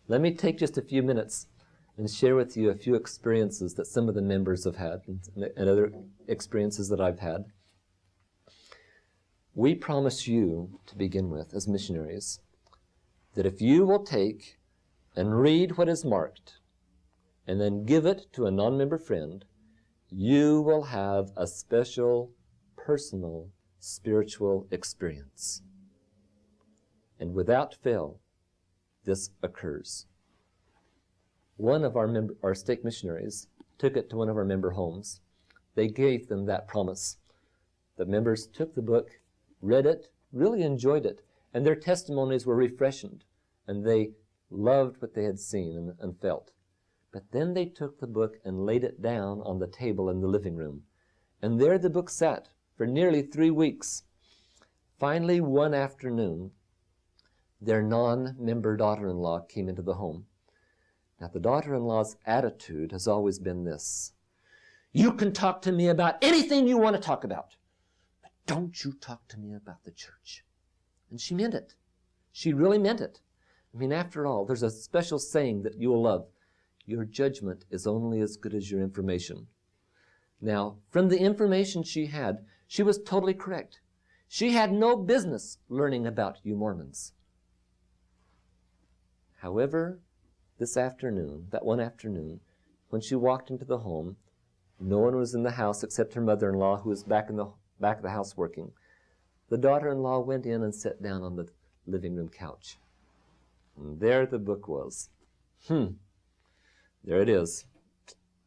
Let me take just a few minutes and share with you a few experiences that some of the members have had and other experiences that I've had. We promise you, to begin with, as missionaries, that if you will take and read what is marked and then give it to a non-member friend, you will have a special, personal, spiritual experience. And without fail, this occurs. One of our stake missionaries took it to one of our member homes. They gave them that promise. The members took the book, read it, really enjoyed it, and their testimonies were refreshing, and they loved what they had seen and felt. But then they took the book and laid it down on the table in the living room, and there the book sat for nearly 3 weeks. Finally, one afternoon, their non-member daughter-in-law came into the home. Now, the daughter-in-law's attitude has always been this: you can talk to me about anything you want to talk about, but don't you talk to me about the church. And she meant it. She really meant it. I mean, after all, there's a special saying that you will love: your judgment is only as good as your information. Now, from the information she had, she was totally correct. She had no business learning about you Mormons. However, that one afternoon, when she walked into the home, no one was in the house except her mother-in-law, who was back in the back of the house working. The daughter-in-law went in and sat down on the living room couch. And there the book was. There it is.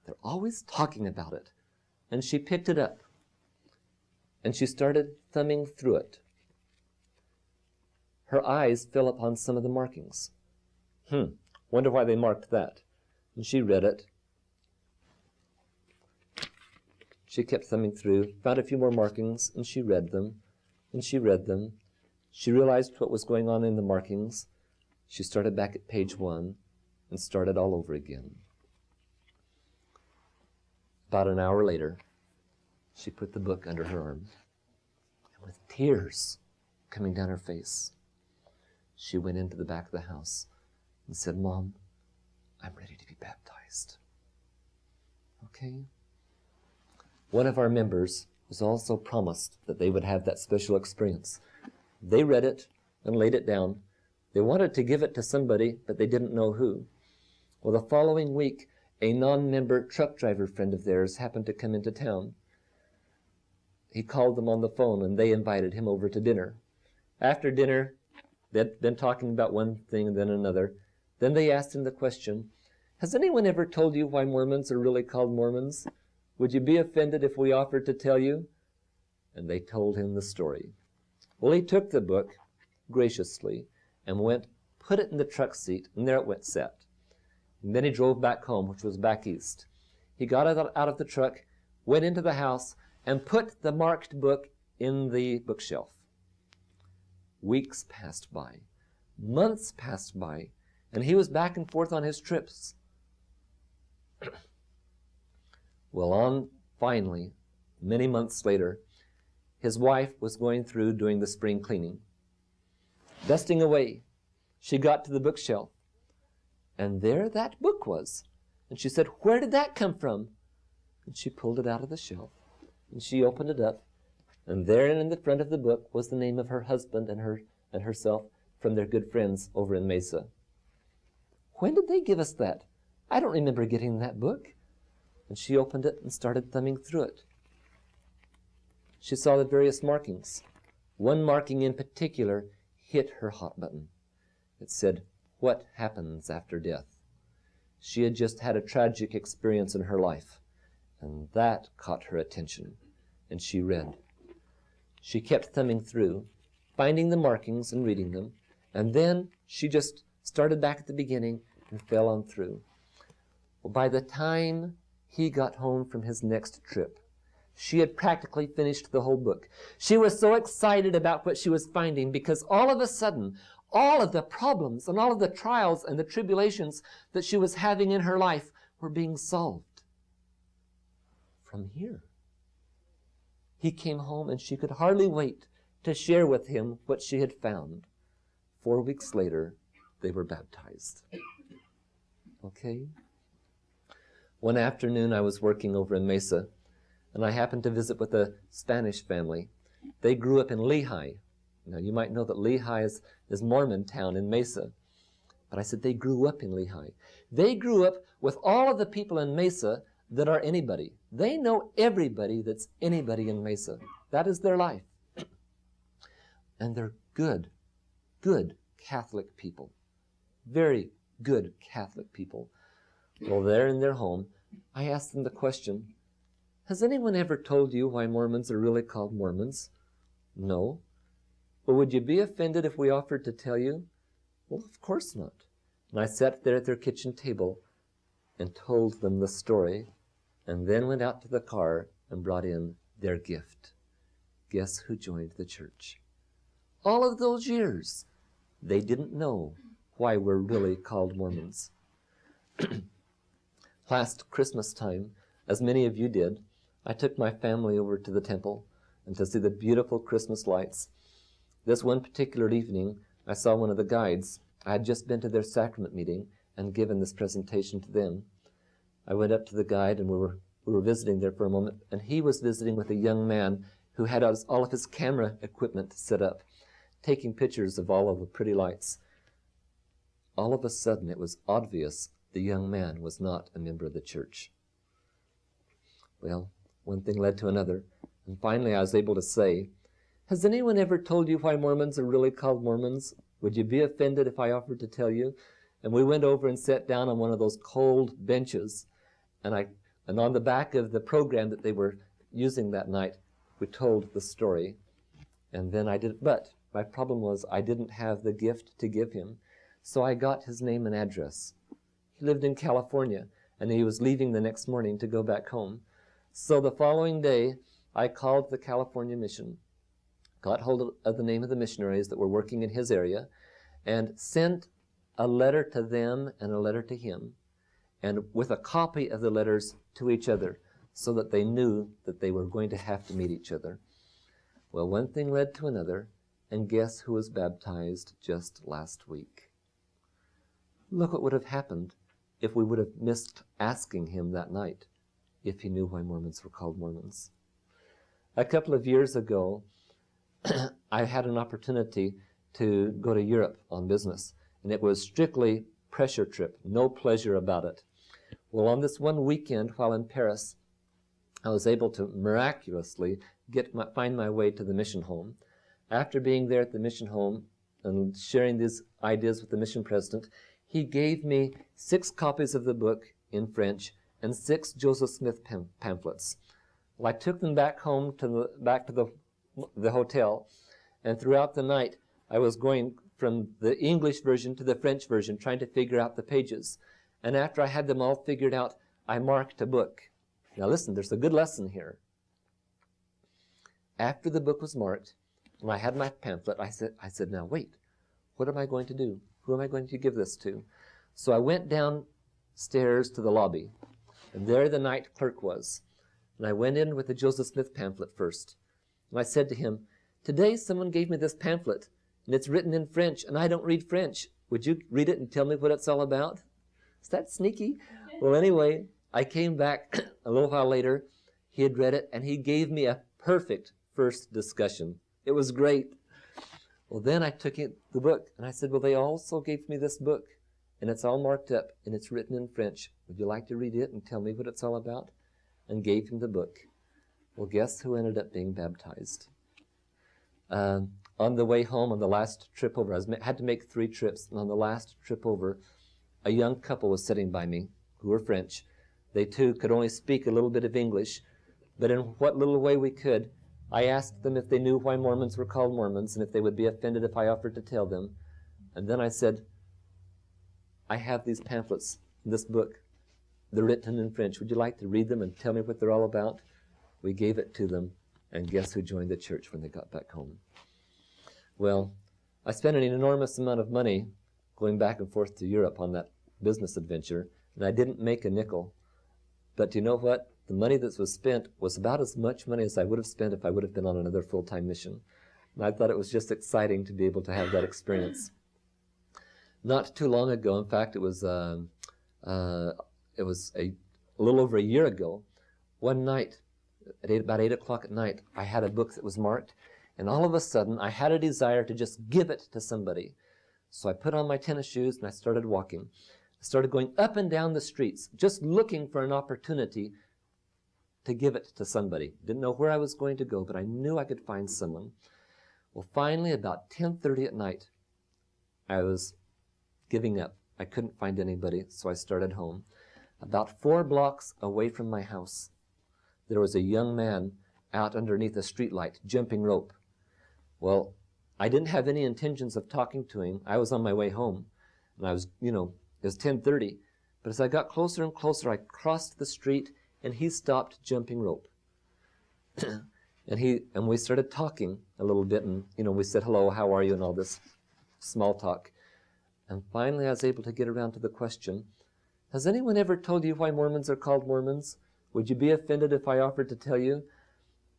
They're always talking about it. And she picked it up, and she started thumbing through it. Her eyes fell upon some of the markings. Wonder why they marked that. And she read it. She kept thumbing through, found a few more markings, and she read them, and she read them. She realized what was going on in the markings. She started back at page 1 and started all over again. About an hour later, she put the book under her arm, and with tears coming down her face, she went into the back of the house and said, "Mom, I'm ready to be baptized." Okay? One of our members was also promised that they would have that special experience. They read it and laid it down. They wanted to give it to somebody, but they didn't know who. Well, the following week, a non-member truck driver friend of theirs happened to come into town. He called them on the phone, and they invited him over to dinner. After dinner, they'd been talking about one thing and then another. Then they asked him the question, "Has anyone ever told you why Mormons are really called Mormons? Would you be offended if we offered to tell you?" And they told him the story. Well, he took the book graciously and put it in the truck seat, and there it went sat. And then he drove back home, which was back east. He got out of the truck, went into the house, and put the marked book in the bookshelf. Weeks passed by. Months passed by, and he was back and forth on his trips. Well, finally, many months later, his wife was going through doing the spring cleaning. Dusting away, she got to the bookshelf, and there that book was. And she said, "Where did that come from?" And she pulled it out of the shelf, and she opened it up, and there in the front of the book was the name of her husband and herself from their good friends over in Mesa. "When did they give us that? I don't remember getting that book." And she opened it and started thumbing through it. She saw the various markings. One marking in particular hit her hot button. It said, "What happens after death?" She had just had a tragic experience in her life, and that caught her attention, and she read. She kept thumbing through, finding the markings and reading them, and then she just started back at the beginning and fell on through. Well, by the time he got home from his next trip, she had practically finished the whole book. She was so excited about what she was finding because all of a sudden, all of the problems and all of the trials and the tribulations that she was having in her life were being solved from here. He came home and she could hardly wait to share with him what she had found. 4 weeks later, they were baptized. Okay? One afternoon I was working over in Mesa, and I happened to visit with a Spanish family. They grew up in Lehi. Now, you might know that Lehi is Mormon town in Mesa. But I said they grew up in Lehi. They grew up with all of the people in Mesa that are anybody. They know everybody that's anybody in Mesa. That is their life. And they're good Catholic people. Very good Catholic people. Well, there in their home, I asked them the question, has anyone ever told you why Mormons are really called Mormons? No. Well, would you be offended if we offered to tell you? Well, of course not. And I sat there at their kitchen table and told them the story, and then went out to the car and brought in their gift. Guess who joined the church? All of those years, they didn't know why we're really called Mormons. Last Christmas time, as many of you did, I took my family over to the temple and to see the beautiful Christmas lights. This one particular evening, I saw one of the guides. I had just been to their sacrament meeting and given this presentation to them. I went up to the guide, and we were visiting there for a moment, and he was visiting with a young man who had all of his camera equipment set up, taking pictures of all of the pretty lights. All of a sudden, it was obvious the young man was not a member of the church. Well, one thing led to another, and finally I was able to say, has anyone ever told you why Mormons are really called Mormons? Would you be offended if I offered to tell you? And we went over and sat down on one of those cold benches, and on the back of the program that they were using that night, we told the story. And then but my problem was I didn't have the gift to give him, so I got his name and address. He lived in California, and he was leaving the next morning to go back home. So the following day, I called the California mission, got hold of the name of the missionaries that were working in his area, and sent a letter to them and a letter to him, and with a copy of the letters to each other, so that they knew that they were going to have to meet each other. Well, one thing led to another, and guess who was baptized just last week? Look what would have happened if we would have missed asking him that night if he knew why Mormons were called Mormons. A couple of years ago, I had an opportunity to go to Europe on business, and it was strictly pressure trip, no pleasure about it. Well, on this one weekend while in Paris, I was able to miraculously find my way to the mission home. After being there at the mission home and sharing these ideas with the mission president, he gave me 6 copies of the book in French and 6 Joseph Smith pamphlets. Well, I took them back home back to the hotel, and throughout the night I was going from the English version to the French version, trying to figure out the pages. And after I had them all figured out, I marked a book. Now listen, there's a good lesson here. After the book was marked, and I had my pamphlet, I said, now wait, what am I going to do? Who am I going to give this to? So I went downstairs to the lobby, and there the night clerk was. And I went in with the Joseph Smith pamphlet first. And I said to him, today someone gave me this pamphlet, and it's written in French, and I don't read French. Would you read it and tell me what it's all about? Is that sneaky? Well, anyway, I came back a little while later. He had read it, and he gave me a perfect first discussion. It was great. Well, then I took the book, and I said, well, they also gave me this book, and it's all marked up, and it's written in French. Would you like to read it and tell me what it's all about? And gave him the book. Well, guess who ended up being baptized? On the way home, on the last trip over, I had to make 3 trips, and on the last trip over, a young couple was sitting by me who were French. They too could only speak a little bit of English, but in what little way we could, I asked them if they knew why Mormons were called Mormons and if they would be offended if I offered to tell them. And then I said, I have these pamphlets, this book. They're written in French. Would you like to read them and tell me what they're all about? We gave it to them, and guess who joined the church when they got back home? Well, I spent an enormous amount of money going back and forth to Europe on that business adventure, and I didn't make a nickel. But you know what? The money that was spent was about as much money as I would have spent if I would have been on another full-time mission. And I thought it was just exciting to be able to have that experience. Not too long ago, in fact, it was a little over a year ago, one night, about 8 o'clock at night, I had a book that was marked, and all of a sudden, I had a desire to just give it to somebody. So I put on my tennis shoes and I started walking. I started going up and down the streets, just looking for an opportunity to give it to somebody. Didn't know where I was going to go, but I knew I could find someone. Well, finally, about 10:30 at night, I was giving up. I couldn't find anybody, so I started home. About 4 blocks away from my house, there was a young man out underneath a streetlight, jumping rope. Well, I didn't have any intentions of talking to him. I was on my way home, and I was, it was 10:30. But as I got closer and closer, I crossed the street, and he stopped jumping rope. and we started talking a little bit, and, we said, hello, how are you, and all this small talk. And finally, I was able to get around to the question, has anyone ever told you why Mormons are called Mormons? Would you be offended if I offered to tell you?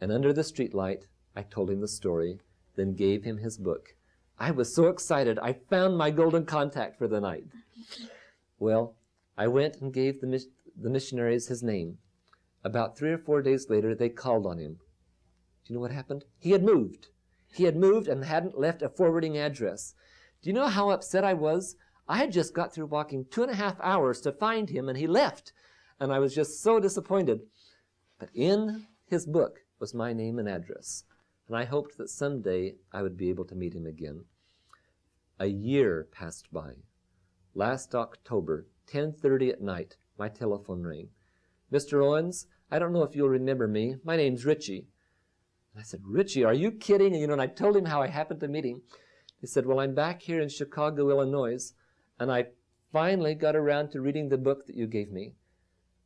And under the streetlight, I told him the story, then gave him his book. I was so excited, I found my golden contact for the night. Well, I went and gave the missionaries his name. About 3 or 4 days later, they called on him. Do you know what happened? He had moved. He had moved and hadn't left a forwarding address. Do you know how upset I was? I had just got through walking 2.5 hours to find him, and he left. And I was just so disappointed. But in his book was my name and address. And I hoped that someday I would be able to meet him again. A year passed by. Last October, 10:30 at night, my telephone rang. Mr. Owens, I don't know if you'll remember me. My name's Richie. And I said, Richie, are you kidding? And I told him how I happened to meet him. He said, well, I'm back here in Chicago, Illinois, and I finally got around to reading the book that you gave me.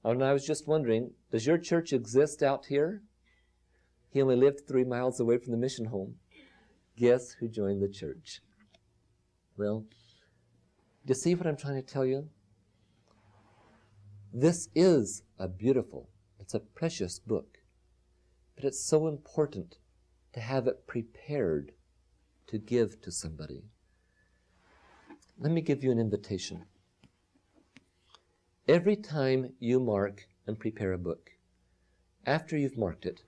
And I was just wondering, does your church exist out here? He only lived 3 miles away from the mission home. Guess who joined the church? Well, do you see what I'm trying to tell you? This is a beautiful, it's a precious book, but it's so important to have it prepared to give to somebody. Let me give you an invitation. Every time you mark and prepare a book, after you've marked it,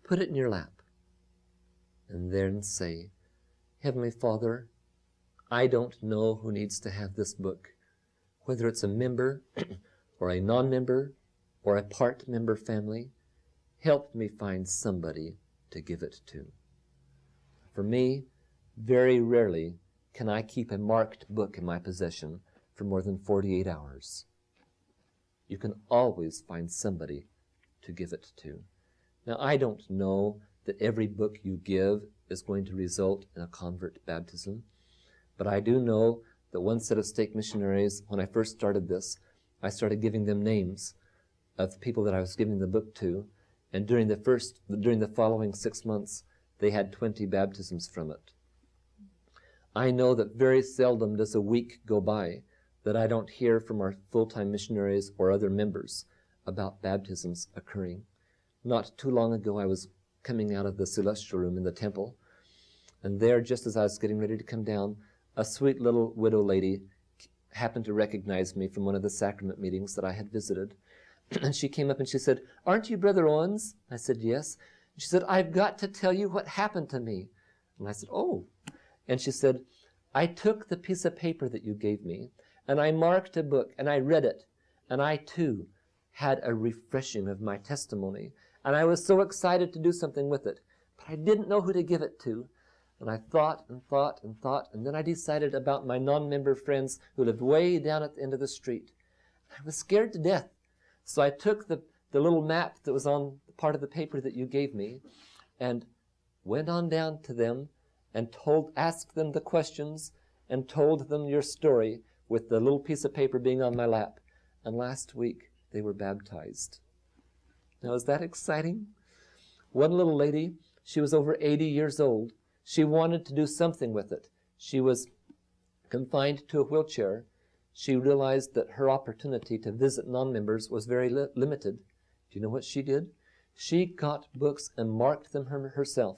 put it in your lap and then say, Heavenly Father, I don't know who needs to have this book, whether it's a member or a non-member or a part-member family. Help me find somebody to give it to. For me, very rarely can I keep a marked book in my possession for more than 48 hours. You can always find somebody to give it to. Now, I don't know that every book you give is going to result in a convert baptism, but I do know that one set of stake missionaries, when I first started this, I started giving them names of people that I was giving the book to, and during the following 6 months, they had 20 baptisms from it. I know that very seldom does a week go by that I don't hear from our full-time missionaries or other members about baptisms occurring. Not too long ago, I was coming out of the celestial room in the temple, and there, just as I was getting ready to come down, a sweet little widow lady happened to recognize me from one of the sacrament meetings that I had visited. And she came up and she said, "Aren't you Brother Owens?" I said, "Yes." She said, "I've got to tell you what happened to me." And I said, "Oh." And she said, "I took the piece of paper that you gave me, and I marked a book, and I read it, and I too had a refreshing of my testimony, and I was so excited to do something with it, but I didn't know who to give it to. And I thought and thought and thought, and then I decided about my non-member friends who lived way down at the end of the street. I was scared to death. So I took the little map that was on part of the paper that you gave me and went on down to them and asked them the questions and told them your story with the little piece of paper being on my lap. And last week, they were baptized. Now, is that exciting? One little lady, she was over 80 years old. She wanted to do something with it. She was confined to a wheelchair. She realized that her opportunity to visit non-members was very limited. Do you know what she did? She got books and marked them herself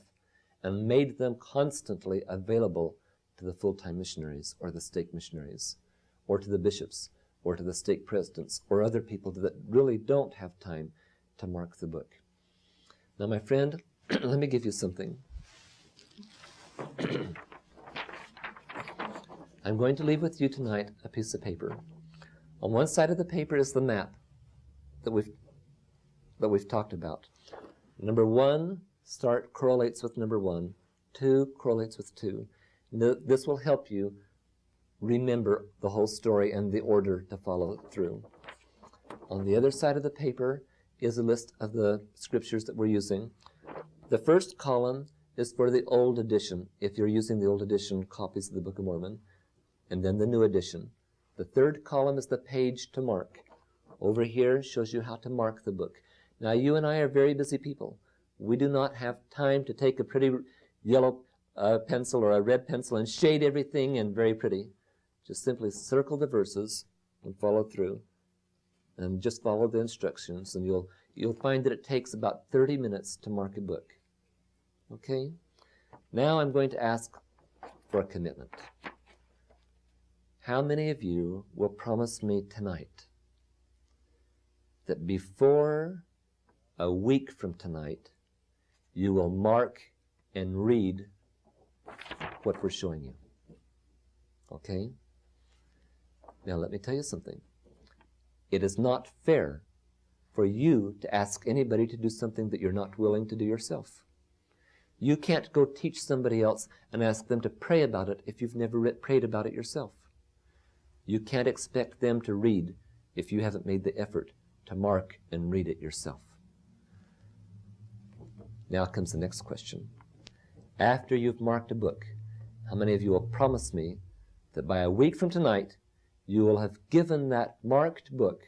and made them constantly available to the full-time missionaries or the stake missionaries or to the bishops or to the stake presidents or other people that really don't have time to mark the book. Now, my friend, let me give you something. I'm going to leave with you tonight a piece of paper. On one side of the paper is the map that we've talked about. Number 1 correlates with number 1. 2 correlates with 2. This will help you remember the whole story and the order to follow through. On the other side of the paper is a list of the scriptures that we're using. The first column is for the old edition, if you're using the old edition copies of the Book of Mormon, and then the new edition. The third column is the page to mark. Over here shows you how to mark the book. Now, you and I are very busy people. We do not have time to take a pretty yellow pencil or a red pencil and shade everything and very pretty. Just simply circle the verses and follow through. And just follow the instructions, and you'll find that it takes about 30 minutes to mark a book. Okay? Now I'm going to ask for a commitment. How many of you will promise me tonight that before a week from tonight, you will mark and read what we're showing you? Okay? Now let me tell you something. It is not fair for you to ask anybody to do something that you're not willing to do yourself. You can't go teach somebody else and ask them to pray about it if you've never prayed about it yourself. You can't expect them to read if you haven't made the effort to mark and read it yourself. Now comes the next question. After you've marked a book, how many of you will promise me that by a week from tonight, you will have given that marked book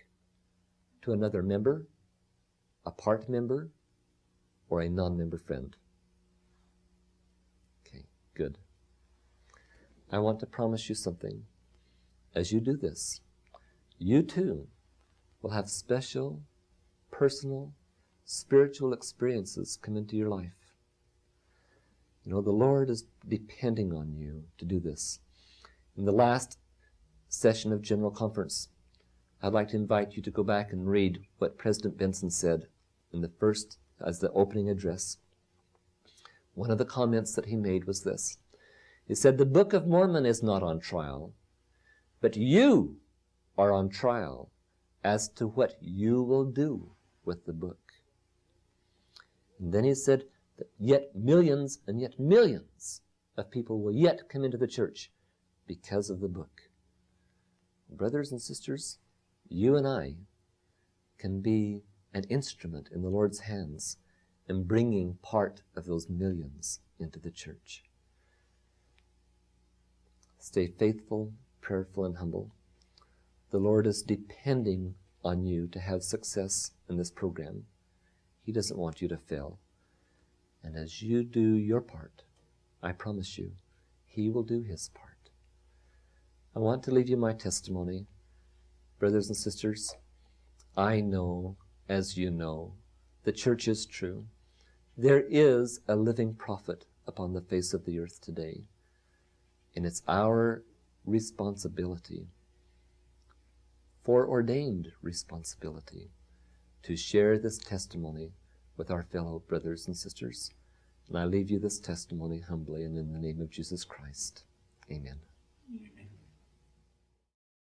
to another member, a part member, or a non-member friend? Okay, good. I want to promise you something. As you do this, you too will have special, personal, spiritual experiences come into your life. You know, the Lord is depending on you to do this. In the last session of General Conference, I'd like to invite you to go back and read what President Benson said in the first, as the opening address. One of the comments that he made was this. He said, "The Book of Mormon is not on trial, but you are on trial as to what you will do with the book." And then he said that yet millions and yet millions of people will yet come into the church because of the book. Brothers and sisters, you and I can be an instrument in the Lord's hands in bringing part of those millions into the church. Stay faithful, prayerful, and humble. The Lord is depending on you to have success in this program. He doesn't want you to fail. And as you do your part, I promise you, He will do His part. I want to leave you my testimony. Brothers and sisters, I know, as you know, the church is true. There is a living prophet upon the face of the earth today. And it's our responsibility, foreordained responsibility, to share this testimony with our fellow brothers and sisters. And I leave you this testimony humbly and in the name of Jesus Christ. Amen. Amen.